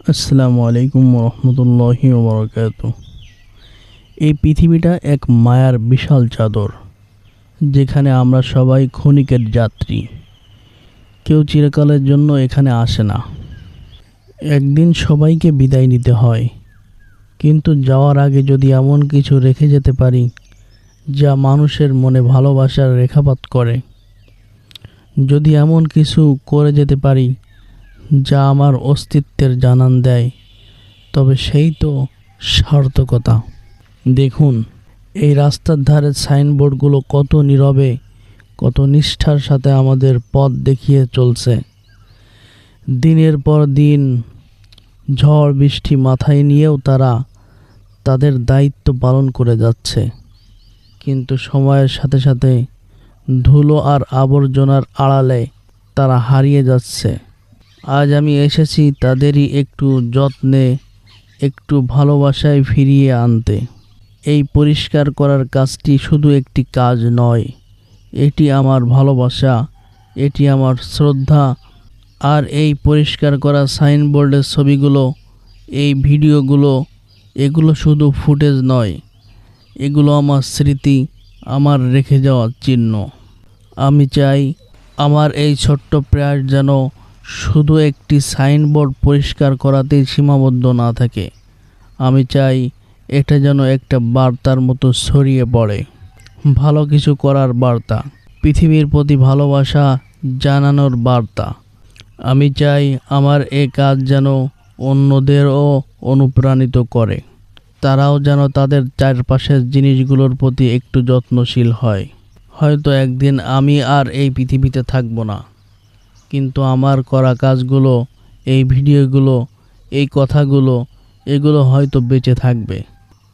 আসসালামু আলাইকুম রহমতুল্লাহি ওবরাকাতু। এই পৃথিবীটা এক মায়ার বিশাল চাদর, যেখানে আমরা সবাই ক্ষণিকের যাত্রী। কেউ চিরকালের জন্য এখানে আসে না। একদিন সবাইকে বিদায় নিতে হয়, কিন্তু যাওয়ার আগে যদি এমন কিছু রেখে যেতে পারি যা মানুষের মনে ভালোবাসার রেখাপাত করে, যদি এমন কিছু করে যেতে পারি যা আমার অস্তিত্বের জানান দেয়, তবে সেই তো সার্থকতা। দেখুন, এই রাস্তার ধারে সাইনবোর্ডগুলো কত নীরবে, কত নিষ্ঠার সাথে আমাদের পথ দেখিয়ে চলছে। দিনের পর দিন ঝড় বৃষ্টি মাথায় নিয়েও তারা তাদের দায়িত্ব পালন করে যাচ্ছে, কিন্তু সময়ের সাথে সাথে ধুলো আর আবর্জনার আড়ালে তারা হারিয়ে যাচ্ছে। আজ আমি এসেছি তাদেরই একটু যত্নে, একটু ভালোবাসায় ফিরিয়ে আনতে। এই পরিষ্কার করার কাজটি শুধু একটি কাজ নয়, এটি আমার ভালোবাসা, এটি আমার শ্রদ্ধা। আর এই পরিষ্কার করা সাইনবোর্ডের ছবিগুলো, এই ভিডিওগুলো, এগুলো শুধু ফুটেজ নয়, এগুলো আমার স্মৃতি, আমার রেখে যাওয়া চিহ্ন। আমি চাই আমার এই ছোট্ট প্রয়াস যেন শুধু একটি সাইনবোর্ড পরিষ্কার করাতেই সীমাবদ্ধ না থাকে। আমি চাই এটা যেন একটা বার্তার মতো ছড়িয়ে পড়ে, ভালো কিছু করার বার্তা, পৃথিবীর প্রতি ভালোবাসা জানানোর বার্তা। আমি চাই আমার এই কাজ যেন অন্যদেরও অনুপ্রাণিত করে, তারাও যেন তাদের চারপাশের জিনিসগুলোর প্রতি একটু যত্নশীল হয়। হয়তো একদিন আমি আর এই পৃথিবীতে থাকবো না, কিন্তু আমার করা কাজগুলো, এই ভিডিওগুলো, এই কথাগুলো, এগুলো হয়তো বেঁচে থাকবে।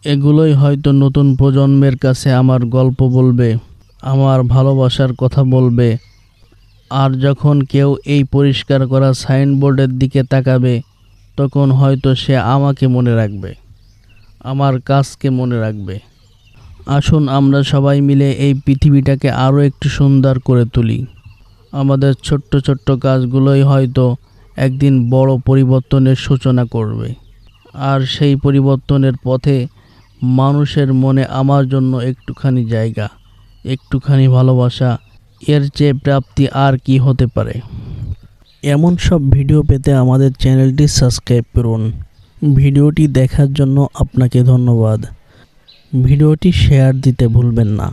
এগুলোই হয়তো নতুন প্রজন্মের কাছে আমার গল্প বলবে, আমার ভালোবাসার কথা বলবে। আর যখন কেউ এই পরিষ্কার করা সাইনবোর্ডের দিকে তাকাবে, তখন হয়তো সে আমাকে মনে রাখবে, আমার কাজকে মনে রাখবে। আসুন আমরা সবাই মিলে এই পৃথিবীটাকে আরও একটু সুন্দর করে তুলি। আমাদের ছোট্ট ছোট্ট কাজগুলোই হয়তো একদিন বড় পরিবর্তনের সূচনা করবে। আর সেই পরিবর্তনের পথে মানুষের মনে আমার জন্য একটুখানি জায়গা, একটুখানি ভালোবাসা, এর চেয়ে প্রাপ্তি আর কি হতে পারে। এমন সব ভিডিও পেতে আমাদের চ্যানেলটি সাবস্ক্রাইব করুন। ভিডিওটি দেখার জন্য আপনাকে ধন্যবাদ। ভিডিওটি শেয়ার দিতে ভুলবেন না।